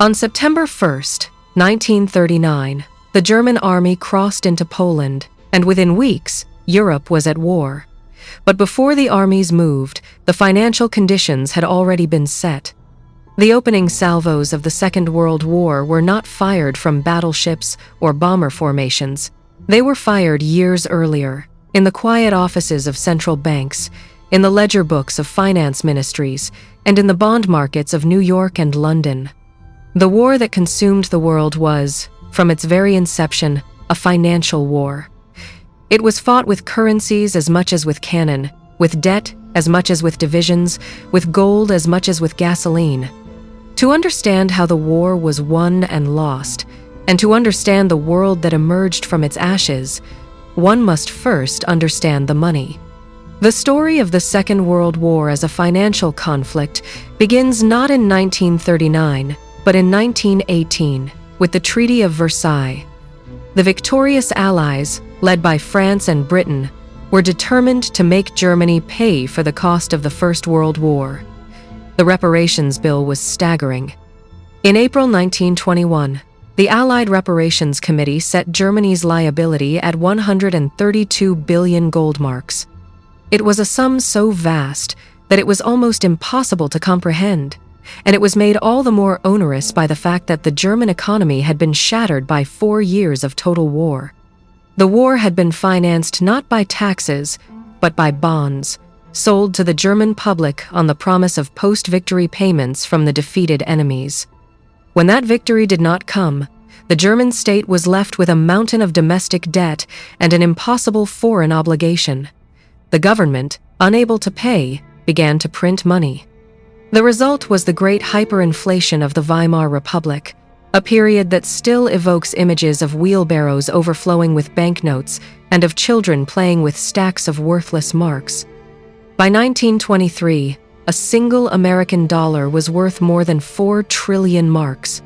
On September 1st, 1939, the German army crossed into Poland, and within weeks, Europe was at war. But before the armies moved, the financial conditions had already been set. The opening salvos of the Second World War were not fired from battleships or bomber formations. They were fired years earlier, in the quiet offices of central banks, in the ledger books of finance ministries, and in the bond markets of New York and London. The war that consumed the world was, from its very inception, a financial war. It was fought with currencies as much as with cannon, with debt as much as with divisions, with gold as much as with gasoline. To understand how the war was won and lost, and to understand the world that emerged from its ashes, one must first understand the money. The story of the Second World War as a financial conflict begins not in 1939, but in 1918, with the Treaty of Versailles. The victorious Allies, led by France and Britain, were determined to make Germany pay for the cost of the First World War. The reparations bill was staggering. In April 1921, the Allied Reparations Committee set Germany's liability at 132 billion gold marks. It was a sum so vast that it was almost impossible to comprehend, and it was made all the more onerous by the fact that the German economy had been shattered by 4 years of total war. The war had been financed not by taxes, but by bonds, sold to the German public on the promise of post-victory payments from the defeated enemies. When that victory did not come, the German state was left with a mountain of domestic debt and an impossible foreign obligation. The government, unable to pay, began to print money. The result was the great hyperinflation of the Weimar Republic, a period that still evokes images of wheelbarrows overflowing with banknotes and of children playing with stacks of worthless marks. By 1923, a single American dollar was worth more than 4 trillion marks.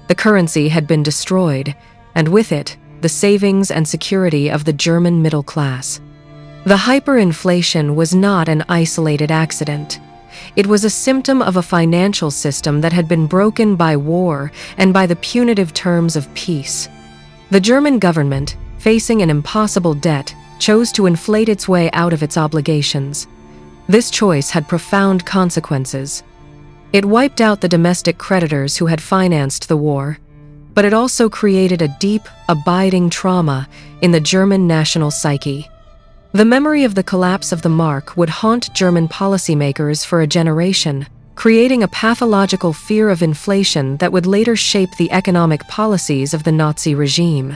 The currency had been destroyed, and with it, the savings and security of the German middle class. The hyperinflation was not an isolated accident. It was a symptom of a financial system that had been broken by war and by the punitive terms of peace. The German government, facing an impossible debt, chose to inflate its way out of its obligations. This choice had profound consequences. It wiped out the domestic creditors who had financed the war, but it also created a deep, abiding trauma in the German national psyche. The memory of the collapse of the mark would haunt German policymakers for a generation, creating a pathological fear of inflation that would later shape the economic policies of the Nazi regime.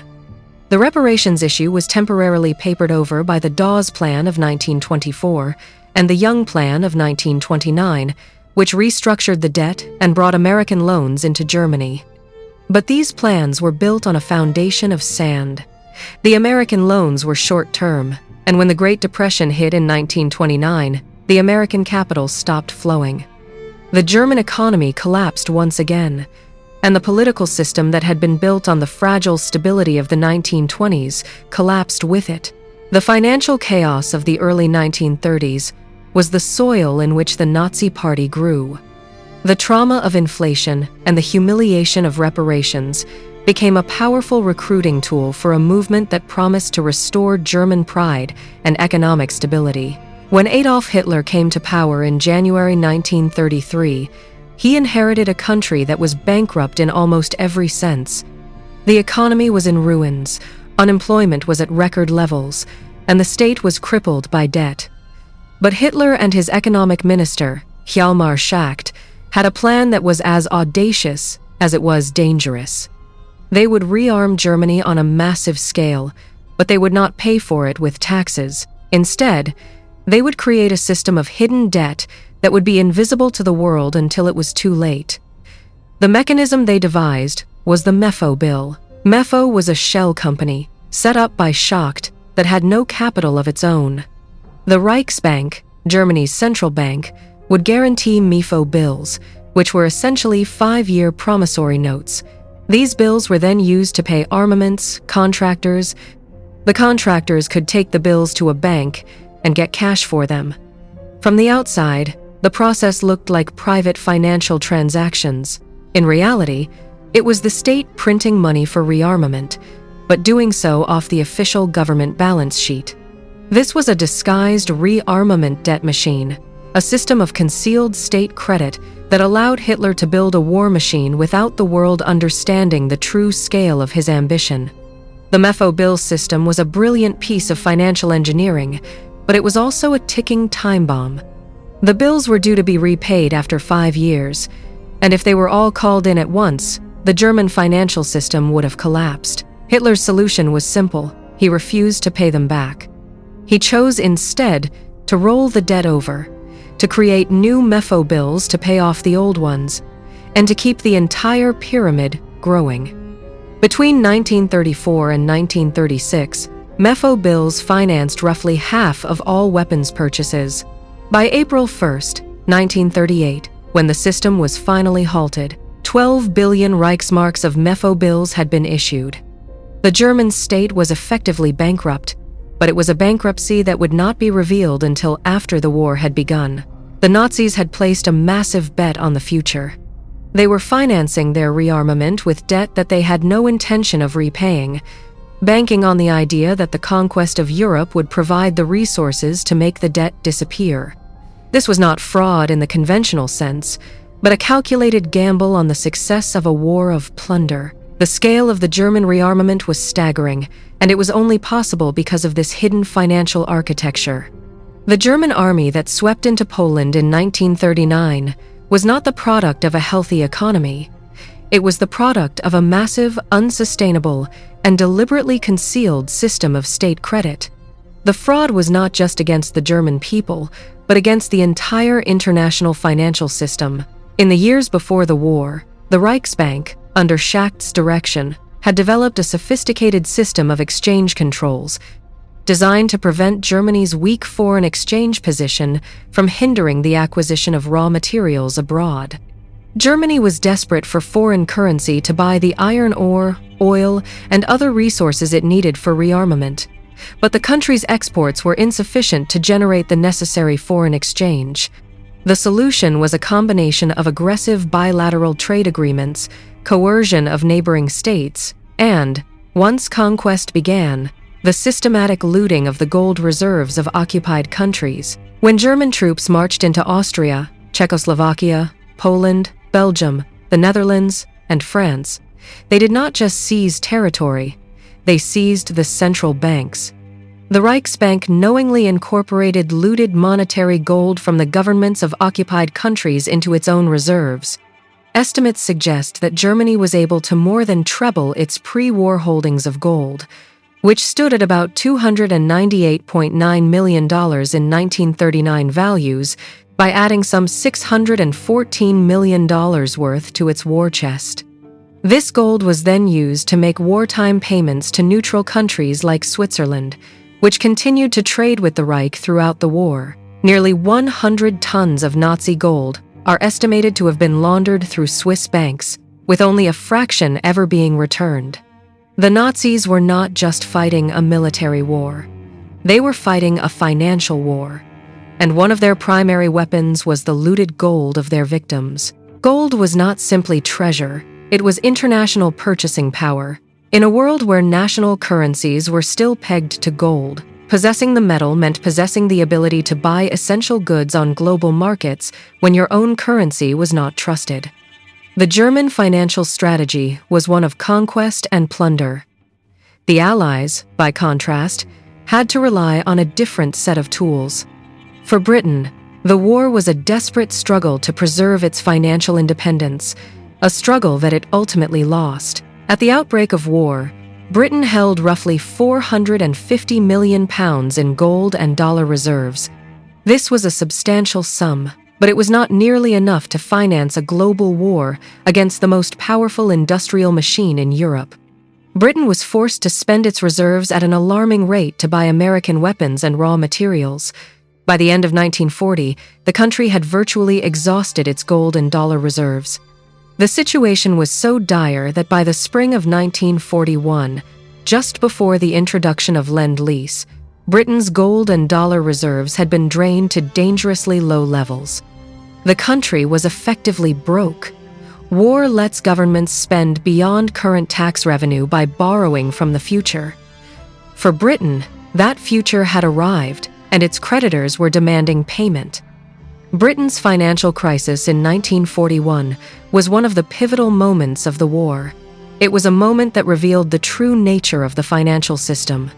The reparations issue was temporarily papered over by the Dawes Plan of 1924 and the Young Plan of 1929, which restructured the debt and brought American loans into Germany. But these plans were built on a foundation of sand. The American loans were short-term, and when the Great Depression hit in 1929, the American capital stopped flowing. The German economy collapsed once again, and the political system that had been built on the fragile stability of the 1920s collapsed with it. The financial chaos of the early 1930s was the soil in which the Nazi Party grew. The trauma of inflation and the humiliation of reparations became a powerful recruiting tool for a movement that promised to restore German pride and economic stability. When Adolf Hitler came to power in January 1933, he inherited a country that was bankrupt in almost every sense. The economy was in ruins, unemployment was at record levels, and the state was crippled by debt. But Hitler and his economic minister, Hjalmar Schacht, had a plan that was as audacious as it was dangerous. They would rearm Germany on a massive scale, but they would not pay for it with taxes. Instead, they would create a system of hidden debt that would be invisible to the world until it was too late. The mechanism they devised was the Mefo bill. Mefo was a shell company, set up by Schacht, that had no capital of its own. The Reichsbank, Germany's central bank, would guarantee Mefo bills, which were essentially 5-year promissory notes. These bills were then used to pay armaments, contractors. The contractors could take the bills to a bank and get cash for them. From the outside, the process looked like private financial transactions. In reality, it was the state printing money for rearmament, but doing so off the official government balance sheet. This was a disguised rearmament debt machine, a system of concealed state credit that allowed Hitler to build a war machine without the world understanding the true scale of his ambition. The Mefo bill system was a brilliant piece of financial engineering, but it was also a ticking time bomb. The bills were due to be repaid after 5 years, and if they were all called in at once, the German financial system would have collapsed. Hitler's solution was simple: he refused to pay them back. He chose instead to roll the debt over, to create new Mefo bills to pay off the old ones, and to keep the entire pyramid growing. Between 1934 and 1936, Mefo bills financed roughly half of all weapons purchases. By April 1, 1938, when the system was finally halted, 12 billion Reichsmarks of Mefo bills had been issued. The German state was effectively bankrupt, but it was a bankruptcy that would not be revealed until after the war had begun. The Nazis had placed a massive bet on the future. They were financing their rearmament with debt that they had no intention of repaying, banking on the idea that the conquest of Europe would provide the resources to make the debt disappear. This was not fraud in the conventional sense, but a calculated gamble on the success of a war of plunder. The scale of the German rearmament was staggering, and it was only possible because of this hidden financial architecture. The German army that swept into Poland in 1939 was not the product of a healthy economy. It was the product of a massive, unsustainable, and deliberately concealed system of state credit. The fraud was not just against the German people, but against the entire international financial system. In the years before the war, the Reichsbank, under Schacht's direction, had developed a sophisticated system of exchange controls designed to prevent Germany's weak foreign exchange position from hindering the acquisition of raw materials abroad. Germany was desperate for foreign currency to buy the iron ore, oil, and other resources it needed for rearmament, but the country's exports were insufficient to generate the necessary foreign exchange. The solution was a combination of aggressive bilateral trade agreements, coercion of neighboring states, and, once conquest began, the systematic looting of the gold reserves of occupied countries. When German troops marched into Austria, Czechoslovakia, Poland, Belgium, the Netherlands, and France, they did not just seize territory, they seized the central banks. The Reichsbank knowingly incorporated looted monetary gold from the governments of occupied countries into its own reserves. Estimates suggest that Germany was able to more than treble its pre-war holdings of gold, which stood at about $298.9 million in 1939 values, by adding some $614 million worth to its war chest. This gold was then used to make wartime payments to neutral countries like Switzerland, which continued to trade with the Reich throughout the war. Nearly 100 tons of Nazi gold are estimated to have been laundered through Swiss banks, with only a fraction ever being returned. The Nazis were not just fighting a military war. They were fighting a financial war, and one of their primary weapons was the looted gold of their victims. Gold was not simply treasure, it was international purchasing power. In a world where national currencies were still pegged to gold, possessing the metal meant possessing the ability to buy essential goods on global markets when your own currency was not trusted. The German financial strategy was one of conquest and plunder. The Allies, by contrast, had to rely on a different set of tools. For Britain, the war was a desperate struggle to preserve its financial independence, a struggle that it ultimately lost. At the outbreak of war, Britain held roughly £450 million in gold and dollar reserves. This was a substantial sum, but it was not nearly enough to finance a global war against the most powerful industrial machine in Europe. Britain was forced to spend its reserves at an alarming rate to buy American weapons and raw materials. By the end of 1940, the country had virtually exhausted its gold and dollar reserves. The situation was so dire that by the spring of 1941, just before the introduction of Lend-Lease, Britain's gold and dollar reserves had been drained to dangerously low levels. The country was effectively broke. War lets governments spend beyond current tax revenue by borrowing from the future. For Britain, that future had arrived, and its creditors were demanding payment. Britain's financial crisis in 1941 was one of the pivotal moments of the war. It was a moment that revealed the true nature of the financial system.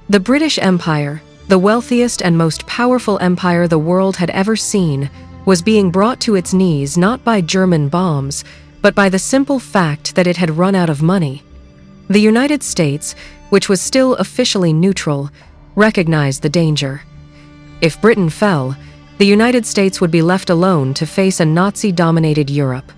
The British Empire, the wealthiest and most powerful empire the world had ever seen, was being brought to its knees not by German bombs, but by the simple fact that it had run out of money. The United States, which was still officially neutral, recognized the danger. If Britain fell, the United States would be left alone to face a Nazi-dominated Europe.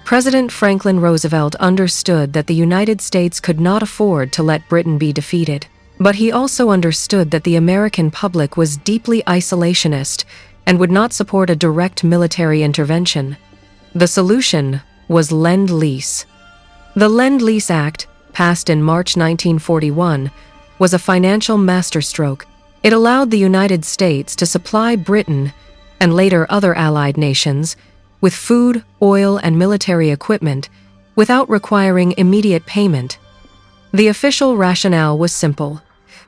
President Franklin Roosevelt understood that the United States could not afford to let Britain be defeated. But he also understood that the American public was deeply isolationist and would not support a direct military intervention. The solution was Lend-Lease. The Lend-Lease Act, passed in March 1941, was a financial masterstroke. It allowed the United States to supply Britain, and later other allied nations, with food, oil, and military equipment without requiring immediate payment. The official rationale was simple.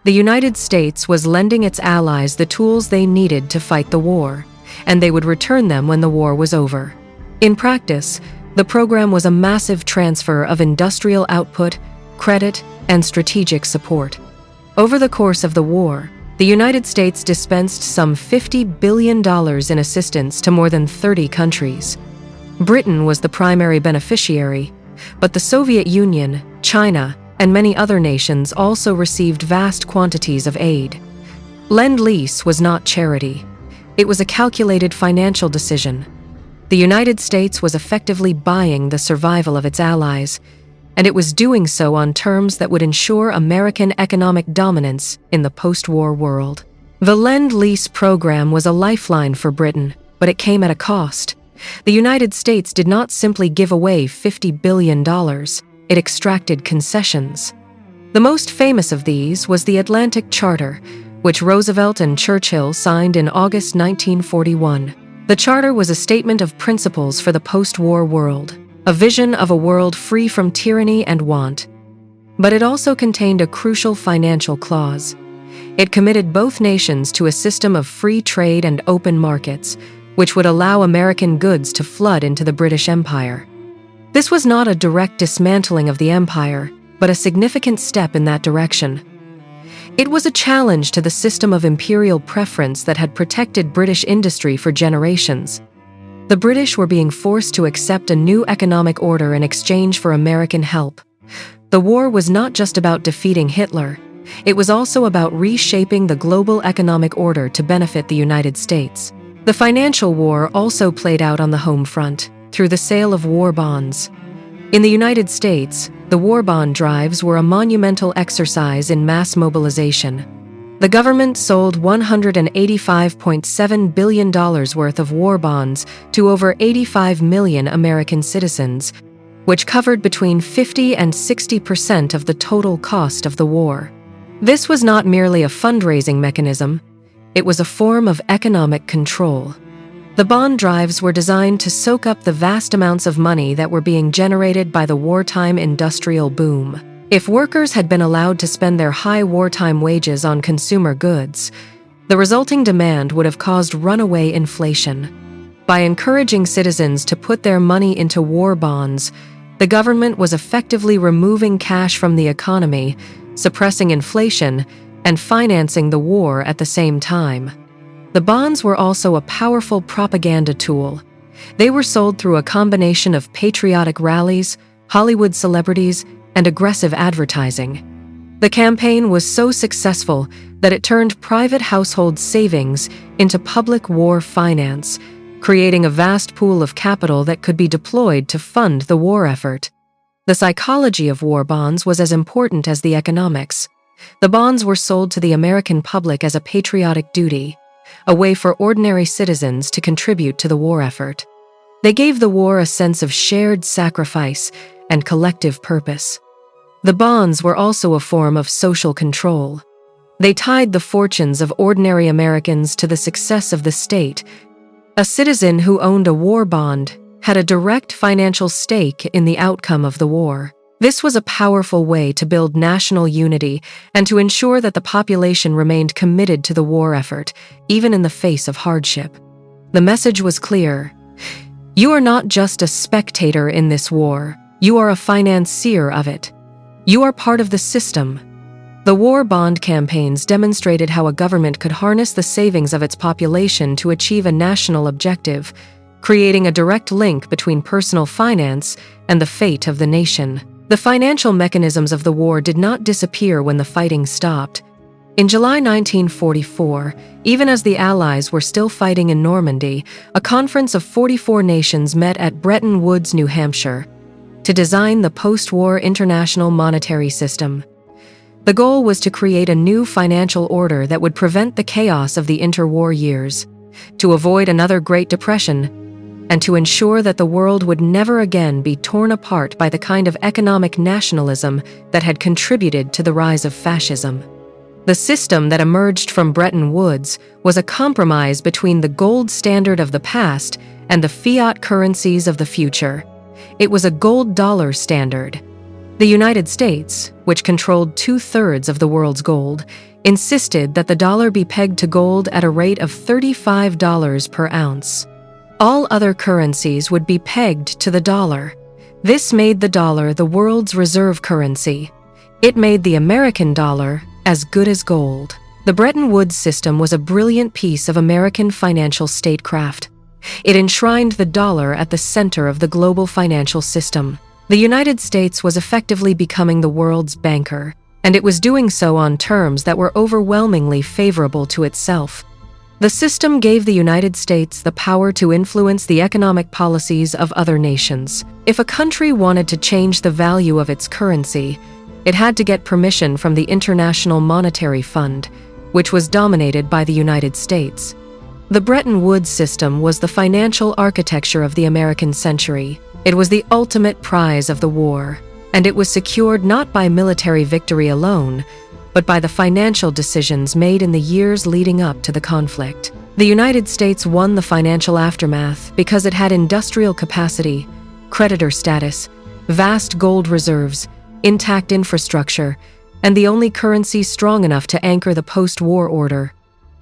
The United States was lending its allies the tools they needed to fight the war, and they would return them when the war was over. In practice, the program was a massive transfer of industrial output, credit, and strategic support. Over the course of the war, the United States dispensed some $50 billion in assistance to more than 30 countries. Britain was the primary beneficiary, but the Soviet Union, China, and many other nations also received vast quantities of aid. Lend-Lease was not charity. It was a calculated financial decision. The United States was effectively buying the survival of its allies, and it was doing so on terms that would ensure American economic dominance in the post-war world. The Lend-Lease program was a lifeline for Britain, but it came at a cost. The United States did not simply give away $50 billion. It extracted concessions. The most famous of these was the Atlantic Charter, which Roosevelt and Churchill signed in August 1941. The charter was a statement of principles for the post-war world, a vision of a world free from tyranny and want. But it also contained a crucial financial clause. It committed both nations to a system of free trade and open markets, which would allow American goods to flood into the British Empire. This was not a direct dismantling of the empire, but a significant step in that direction. It was a challenge to the system of imperial preference that had protected British industry for generations. The British were being forced to accept a new economic order in exchange for American help. The war was not just about defeating Hitler. It was also about reshaping the global economic order to benefit the United States. The financial war also played out on the home front, through the sale of war bonds. In the United States, the war bond drives were a monumental exercise in mass mobilization. The government sold $185.7 billion worth of war bonds to over 85 million American citizens, which covered between 50% and 60% of the total cost of the war. This was not merely a fundraising mechanism, it was a form of economic control. The bond drives were designed to soak up the vast amounts of money that were being generated by the wartime industrial boom. If workers had been allowed to spend their high wartime wages on consumer goods, the resulting demand would have caused runaway inflation. By encouraging citizens to put their money into war bonds, the government was effectively removing cash from the economy, suppressing inflation, and financing the war at the same time. The bonds were also a powerful propaganda tool. They were sold through a combination of patriotic rallies, Hollywood celebrities, and aggressive advertising. The campaign was so successful that it turned private household savings into public war finance, creating a vast pool of capital that could be deployed to fund the war effort. The psychology of war bonds was as important as the economics. The bonds were sold to the American public as a patriotic duty, a way for ordinary citizens to contribute to the war effort. They gave the war a sense of shared sacrifice and collective purpose. The bonds were also a form of social control. They tied the fortunes of ordinary Americans to the success of the state. A citizen who owned a war bond had a direct financial stake in the outcome of the war. This was a powerful way to build national unity and to ensure that the population remained committed to the war effort, even in the face of hardship. The message was clear. You are not just a spectator in this war, you are a financier of it. You are part of the system. The war bond campaigns demonstrated how a government could harness the savings of its population to achieve a national objective, creating a direct link between personal finance and the fate of the nation. The financial mechanisms of the war did not disappear when the fighting stopped. In July 1944, even as the Allies were still fighting in Normandy, a conference of 44 nations met at Bretton Woods, New Hampshire, to design the post-war international monetary system. The goal was to create a new financial order that would prevent the chaos of the interwar years, to avoid another Great Depression, and to ensure that the world would never again be torn apart by the kind of economic nationalism that had contributed to the rise of fascism. The system that emerged from Bretton Woods was a compromise between the gold standard of the past and the fiat currencies of the future. It was a gold dollar standard. The United States, which controlled 2/3 of the world's gold, insisted that the dollar be pegged to gold at a rate of $35 per ounce. All other currencies would be pegged to the dollar. This made the dollar the world's reserve currency. It made the American dollar as good as gold. The Bretton Woods system was a brilliant piece of American financial statecraft. It enshrined the dollar at the center of the global financial system. The United States was effectively becoming the world's banker, and it was doing so on terms that were overwhelmingly favorable to itself. The system gave the United States the power to influence the economic policies of other nations. If a country wanted to change the value of its currency, it had to get permission from the International Monetary Fund, which was dominated by the United States. The Bretton Woods system was the financial architecture of the American century. It was the ultimate prize of the war, and it was secured not by military victory alone, but by the financial decisions made in the years leading up to the conflict. The United States won the financial aftermath because it had industrial capacity, creditor status, vast gold reserves, intact infrastructure, and the only currency strong enough to anchor the post-war order.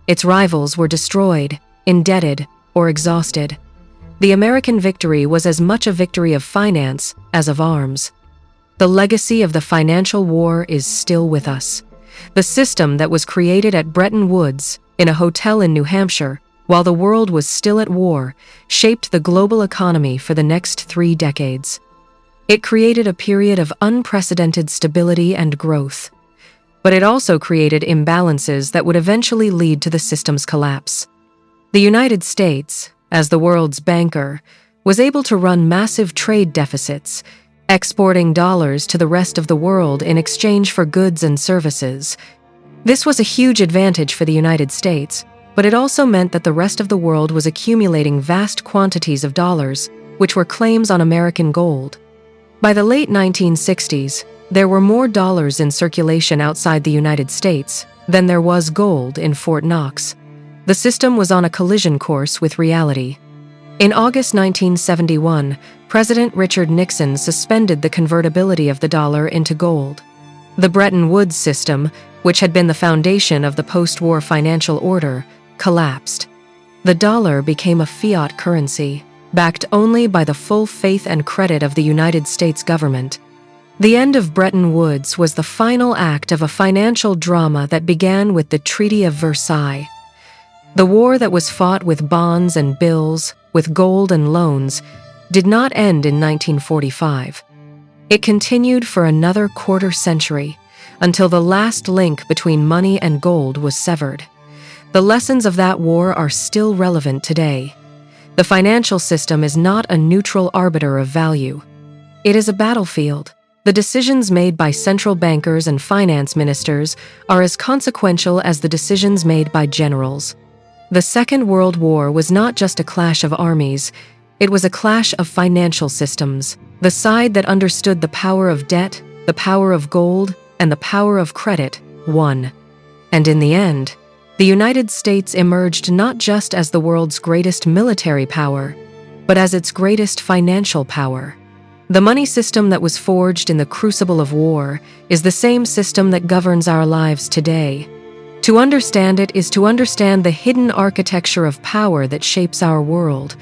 Its rivals were destroyed, indebted, or exhausted. The American victory was as much a victory of finance as of arms. The legacy of the financial war is still with us. The system that was created at Bretton Woods, in a hotel in New Hampshire, while the world was still at war, shaped the global economy for the next 3 decades. It created a period of unprecedented stability and growth. But it also created imbalances that would eventually lead to the system's collapse. The United States, as the world's banker, was able to run massive trade deficits, exporting dollars to the rest of the world in exchange for goods and services. This was a huge advantage for the United States, but it also meant that the rest of the world was accumulating vast quantities of dollars, which were claims on American gold. By the late 1960s, there were more dollars in circulation outside the United States than there was gold in Fort Knox. The system was on a collision course with reality. In August 1971, President Richard Nixon suspended the convertibility of the dollar into gold. The Bretton Woods system, which had been the foundation of the post-war financial order, collapsed. The dollar became a fiat currency, backed only by the full faith and credit of the United States government. The end of Bretton Woods was the final act of a financial drama that began with the Treaty of Versailles. The war that was fought with bonds and bills, with gold and loans, did not end in 1945. It continued for another quarter century, until the last link between money and gold was severed. The lessons of that war are still relevant today. The financial system is not a neutral arbiter of value. It is a battlefield. The decisions made by central bankers and finance ministers are as consequential as the decisions made by generals. The Second World War was not just a clash of armies, it was a clash of financial systems. The side that understood the power of debt, the power of gold, and the power of credit won. And in the end, the United States emerged not just as the world's greatest military power, but as its greatest financial power. The money system that was forged in the crucible of war is the same system that governs our lives today. To understand it is to understand the hidden architecture of power that shapes our world,